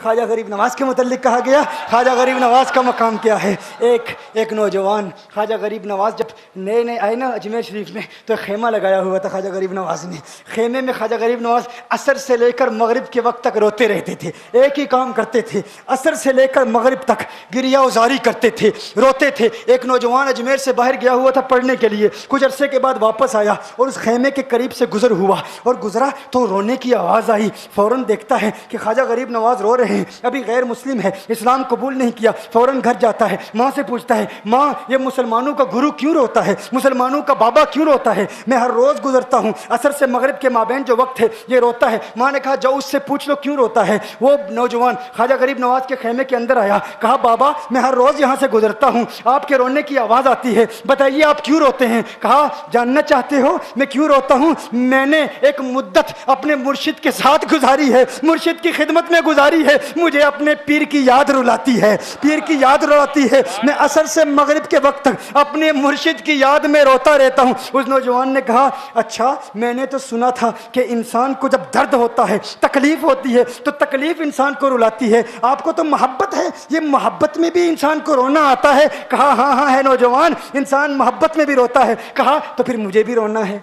خواجہ غریب نواز کے متعلق کہا گیا. خواجہ غریب نواز کا مقام کیا ہے؟ ایک نوجوان خواجہ غریب نواز جب نئے آئے نا اجمیر شریف میں تو خیمہ لگایا ہوا تھا خواجہ غریب نواز نے. خیمے میں خواجہ غریب نواز عصر سے لے کر مغرب کے وقت تک روتے رہتے تھے. ایک ہی کام کرتے تھے, عصر سے لے کر مغرب تک گریہ وزاری کرتے تھے, روتے تھے. ایک نوجوان اجمیر سے باہر گیا ہوا تھا پڑھنے کے لیے, کچھ عرصے کے بعد واپس آیا اور اس خیمے کے قریب سے گزر ہوا اور گزرا تو رونے کی آواز آئی. فوراً دیکھتا ہے کہ خواجہ غریب نواز رو رہے ہیں, ابھی غیر مسلم ہے, اسلام قبول نہیں کیا. فوراً گھر جاتا ہے, ماں سے پوچھتا ہے, ماں یہ مسلمانوں کا گرو کیوں روتا ہے, مسلمانوں کا بابا کیوں روتا ہے؟ میں ہر روز گزرتا ہوں, عصر سے مغرب کے مابین جو وقت ہے یہ روتا ہے. ماں نے کہا جاؤ اس سے پوچھ لو کیوں روتا ہے. وہ نوجوان خواجہ غریب نواز کے خیمے کے اندر آیا, کہا بابا میں ہر روز یہاں سے گزرتا ہوں, آپ کے رونے کی آواز آتی ہے, بتائیے آپ کیوں روتے ہیں؟ کہا جاننا چاہتے ہو میں کیوں روتا ہوں؟ میں نے ایک مدت اپنے مرشد کے ساتھ گزاری ہے, مرشد کی خدمت میں گزاری ہے, مجھے اپنے پیر کی یاد رلاتی ہے, پیر کی یاد رلاتی ہے. میں عصر سے مغرب کے وقت تک اپنے مرشد کی یاد میں روتا رہتا ہوں. اس نوجوان نے کہا اچھا میں نے تو سنا تھا کہ انسان کو جب درد ہوتا ہے, تکلیف ہوتی ہے تو تکلیف انسان کو رلاتی ہے, آپ کو تو محبت ہے, یہ محبت میں بھی انسان کو رونا آتا ہے؟ کہا ہاں ہے نوجوان, انسان محبت میں بھی روتا ہے. کہا تو پھر مجھے بھی رونا ہے,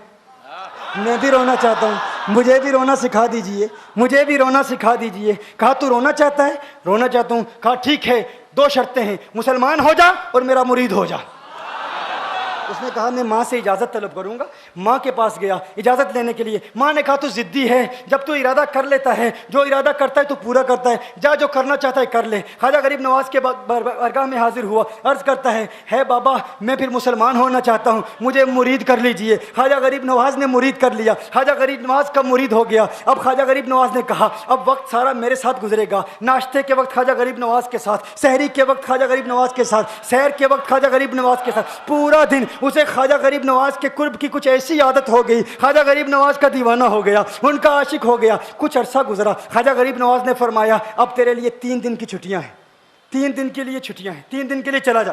میں بھی رونا چاہتا ہوں, مجھے بھی رونا سکھا دیجئے, مجھے بھی رونا سکھا دیجئے. کہا تو رونا چاہتا ہے؟ رونا چاہتا ہوں. کہا ٹھیک ہے, دو شرطیں ہیں, مسلمان ہو جا اور میرا مرید ہو جا. اس نے کہا میں ماں سے اجازت طلب کروں گا. ماں کے پاس گیا اجازت لینے کے لیے. ماں نے کہا تو ضدی ہے, جب تو ارادہ کر لیتا ہے, جو ارادہ کرتا ہے تو پورا کرتا ہے, جا جو کرنا چاہتا ہے کر لے. خواجہ غریب نواز کے بارگاہ میں حاضر ہوا, عرض کرتا ہے بابا میں پھر مسلمان ہونا چاہتا ہوں, مجھے مرید کر لیجئے. خواجہ غریب نواز نے مرید کر لیا, خواجہ غریب نواز کا مرید ہو گیا. اب خواجہ غریب نواز نے کہا اب وقت سارا میرے ساتھ گزرے گا, ناشتے کے وقت خواجہ غریب نواز کے ساتھ, سحری کے وقت خواجہ غریب نواز کے ساتھ, سحر کے وقت خواجہ غریب نواز کے ساتھ, پورا دن اسے خواجہ غریب نواز کے قرب کی کچھ ایسی عادت ہو گئی, خواجہ غریب نواز کا دیوانہ ہو گیا, ان کا عاشق ہو گیا. کچھ عرصہ گزرا, خواجہ غریب نواز نے فرمایا اب تیرے لیے 3 دن کی چھٹیاں ہیں, 3 دن کے لیے چھٹیاں ہیں, 3 دن کے لیے چلا جا.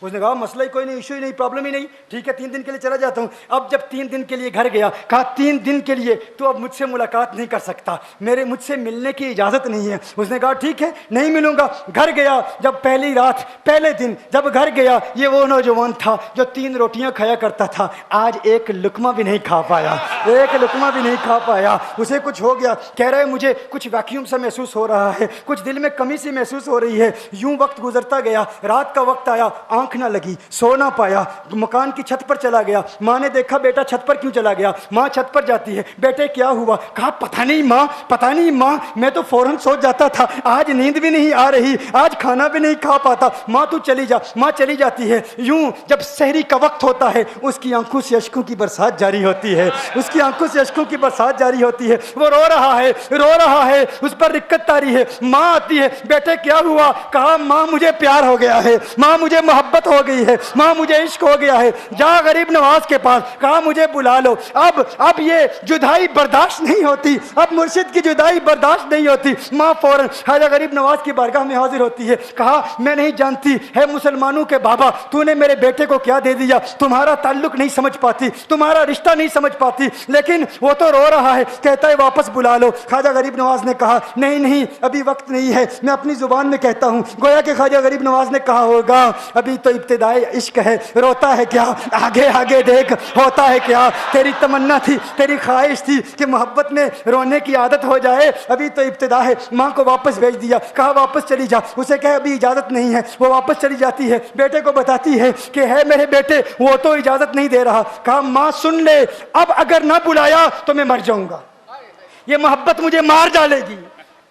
اس نے کہا مسئلہ ہی کوئی نہیں, ایشو ہی نہیں, پرابلم ہی نہیں, ٹھیک ہے 3 دن کے لیے چلا جاتا ہوں. اب جب 3 دن کے لیے گھر گیا, کہا 3 دن کے لیے تو اب مجھ سے ملاقات نہیں کر سکتا, مجھ سے ملنے کی اجازت نہیں ہے. اس نے کہا ٹھیک ہے نہیں ملوں گا. گھر گیا, جب پہلی رات پہلے دن جب گھر گیا, یہ وہ نوجوان تھا جو 3 روٹیاں کھایا کرتا تھا, آج ایک لقمہ بھی نہیں کھا پایا, ایک لقمہ بھی نہیں کھا پایا. اسے کچھ ہو گیا, کہہ رہے مجھے کچھ ویکیوم سا محسوس ہو رہا ہے, کچھ دل میں کمی سی محسوس ہو رہی ہے. یوں وقت گزرتا گیا, رات کا وقت آیا, آنکھ نہ لگی, سو نہ پایا, مکان کی چھت پر چلا گیا. ماں نے دیکھا بیٹا چھت پر کیوں چلا گیا؟ ماں چھت پر جاتی ہے, بیٹے کیا ہوا؟ کہا پتہ نہیں ماں, پتہ نہیں ماں, میں تو فوراً سو جاتا تھا, آج نیند بھی نہیں آ رہی, آج کھانا بھی نہیں کھا پاتا. ماں تو چلی جا. ماں چلی جاتی ہے. یوں جب سحری کا وقت ہوتا ہے اس کی آنکھوں سے اشکوں کی برسات جاری ہوتی ہے, اس کی آنکھوں سے اشکوں کی برسات جاری ہوتی ہے. وہ رو رہا ہے, رو رہا ہے, اس پر رکت تاری ہے. ماں آتی ہے, بیٹے کیا ہوا؟ کہا ماں مجھے پیار ہو گیا ہے, ماں مجھے محبت ہو گئی ہے, ماں مجھے عشق ہو گیا ہے. جا غریب نواز کے پاس, کہا مجھے بلا لو. اب یہ جدائی برداشت نہیں ہوتی, اب مرشد کی جدائی برداشت نہیں ہوتی. ماں فوراً خواجہ غریب نواز کی بارگاہ میں حاضر ہوتی ہے. کہا میں نہیں جانتی ہے مسلمانوں کے بابا, تو نے میرے بیٹے کو کیا دے دیا, تمہارا تعلق نہیں سمجھ پاتی, تمہارا رشتہ نہیں سمجھ پاتی, لیکن وہ تو رو رہا ہے, کہتا ہے واپس بلا لو. خواجہ غریب نواز نے کہا نہیں ابھی وقت نہیں ہے, میں اپنی زبان میں کہتا ہوں. گویا کہ خواجہ غریب نواز نے کہا ہوگا ابھی تو ابتدائی عشق ہے, روتا ہے کیا, آگے آگے دیکھ ہوتا ہے کیا. تیری تمنا تھی, تیری خواہش تھی کہ محبت میں رونے کی عادت ہو جائے, ابھی تو ابتدا ہے. ماں کو واپس بھیج دیا, کہا واپس چلی جا. اسے کہا ابھی اجازت نہیں ہے. وہ واپس چلی جاتی ہے, بیٹے کو بتاتی ہے کہ ہے میرے بیٹے وہ تو اجازت نہیں دے رہا. کہا ماں سن لے, اب اگر نہ بلایا تو میں مر جاؤں گا, یہ محبت مجھے مار ڈالے گی,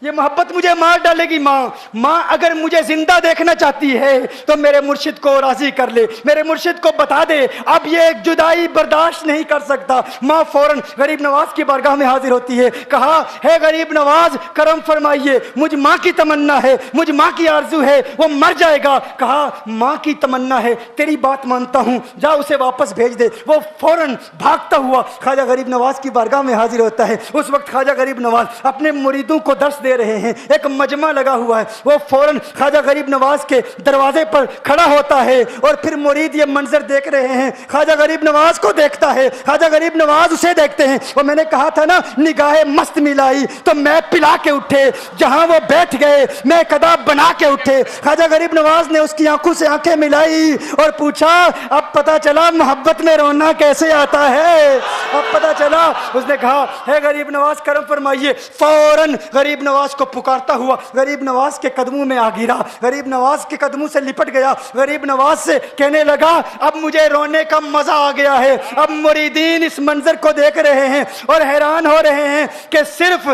یہ محبت مجھے مار ڈالے گی. ماں اگر مجھے زندہ دیکھنا چاہتی ہے تو میرے مرشد کو راضی کر لے, میرے مرشد کو بتا دے, اب یہ جدائی برداشت نہیں کر سکتا. ماں فوراً غریب نواز کی بارگاہ میں حاضر ہوتی ہے. کہا ہے غریب نواز کرم فرمائیے, مجھ ماں کی تمنا ہے, مجھ ماں کی آرزو ہے, وہ مر جائے گا. کہا ماں کی تمنا ہے, تیری بات مانتا ہوں, جا اسے واپس بھیج دے. وہ فوراً بھاگتا ہوا خواجہ غریب نواز کی بارگاہ میں حاضر ہوتا ہے. اس وقت خواجہ غریب نواز اپنے مریدوں کو درس دے دے رہے ہیں، ایک مجمع لگا ہوا ہے، وہ فوراً خواجہ غریب نواز کے دروازے پر کھڑا ہوتا ہے اور پھر مرید یہ منظر دیکھ رہے ہیں، خواجہ غریب نواز کو دیکھتا ہے، خواجہ غریب نواز اسے دیکھتے ہیں۔ اور میں نے کہا تھا نا نگاہ مست ملائی تو میں پلا کے اٹھے، جہاں وہ بیٹھ گئے میں قدا بنا کے اٹھے۔ خواجہ غریب نواز نے اس کی آنکھوں سے آنکھیں ملائی اور پوچھا اب پتا چلا محبت میں رونا کیسے آتا ہے، اب پتا چلا۔ اس نے کہا ہے غریب نواز کرم فرمائیے۔ فوراً غریب نواز کو پکارتا ہوا غریب نواز کے قدموں میں آ گرا، غریب نواز کے قدموں سے لپٹ گیا، غریب نواز سے کہنے لگا اب مجھے رونے کا مزہ آ گیا ہے۔ اب مریدین اس منظر کو دیکھ رہے ہیں اور حیران ہو رہے ہیں کہ صرف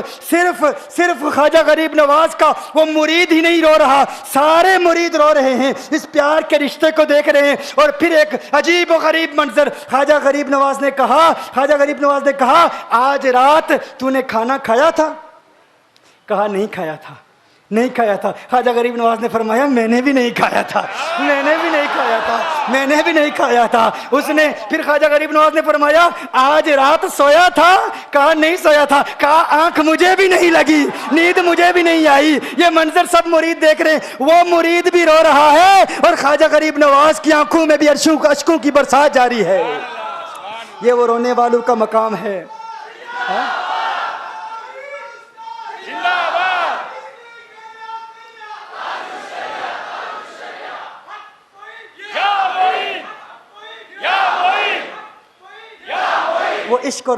خواجہ غریب نواز کا وہ مرید ہی نہیں رو رہا، سارے مرید رو رہے ہیں، اس پیار کے رشتے کو دیکھ رہے ہیں۔ اور پھر ایک عجیب و غریب منظر، خواجہ غریب نواز نے کہا آج رات تو نے کھانا کھایا تھا؟ کہا نہیں کھایا تھا۔ خواجہ غریب نواز نے فرمایا میں نے بھی نہیں کھایا تھا۔ اس نے پھر خواجہ غریب نواز نے فرمایا آج رات سویا تھا؟ کہا نہیں سویا تھا۔ کہا آنکھ مجھے بھی نہیں لگی، نیند مجھے بھی نہیں آئی۔ یہ منظر سب مرید دیکھ رہے ہیں، وہ مرید بھی رو رہا ہے اور خواجہ غریب نواز کی آنکھوں میں بھی اشکوں کی برسات جاری ہے۔ یہ وہ رونے والوں کا مقام ہے۔ وہ عشق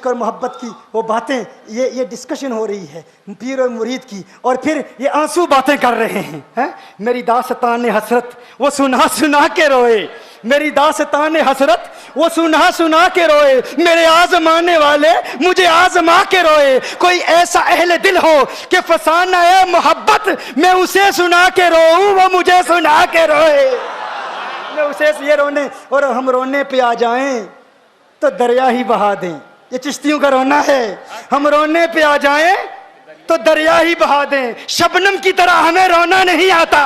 اور محبت کی وہ باتیں، یہ ڈسکشن ہو رہی ہے پیر اور مرید کی، اور پھر یہ آنسو باتیں کر رہے ہیں۔ میری داستان حسرت وہ سنا کے روئے، میری داستان حسرت وہ سنا کے روئے، میرے آزمانے والے مجھے آزما کے روئے۔ کوئی ایسا اہل دل ہو کہ فسانہ محبت میں اسے سنا کے روؤں، وہ مجھے سنا کے روئے۔ میں اسے یہ رونے اور ہم رونے پہ آ جائیں تو دریا ہی بہا دیں، یہ چشتیوں کا رونا ہے۔ ہم رونے پہ آ جائیں تو دریا ہی بہا دیں، شبنم کی طرح ہمیں رونا نہیں آتا۔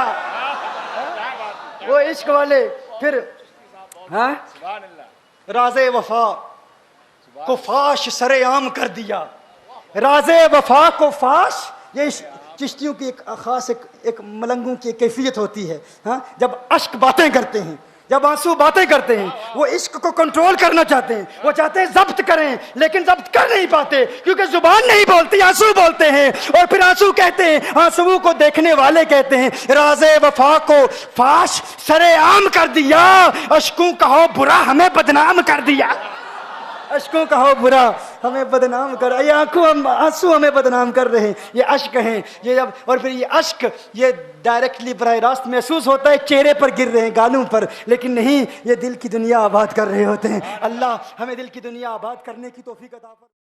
وہ عشق والے پھر راز وفا کو فاش سر عام کر دیا، راز وفا کو فاش۔ یہ چشتیوں کی ایک خاص ایک ملنگوں کی کیفیت ہوتی ہے، جب اشک باتیں کرتے ہیں، جب آنسو باتیں کرتے ہیں، وہ عشق کو کنٹرول کرنا چاہتے ہیں، وہ چاہتے ہیں ضبط کریں لیکن ضبط کر نہیں پاتے کیونکہ زبان نہیں بولتی، آنسو بولتے ہیں۔ اور پھر آنسو کہتے ہیں، آنسو کو دیکھنے والے کہتے ہیں راز وفا کو فاش سر عام کر دیا، اشکوں کا ہو برا ہمیں بدنام کر دیا، اشکوں کا ہو برا ہمیں بدنام کر، یہ آنسو ہمیں بدنام کر رہے ہیں، یہ اشک ہیں۔ یہ جب اور پھر یہ اشک یہ ڈائریکٹلی براہ راست محسوس ہوتا ہے، چہرے پر گر رہے ہیں، گالوں پر، لیکن نہیں، یہ دل کی دنیا آباد کر رہے ہوتے ہیں۔ اللہ ہمیں دل کی دنیا آباد کرنے کی توفیق عطا فرمائے۔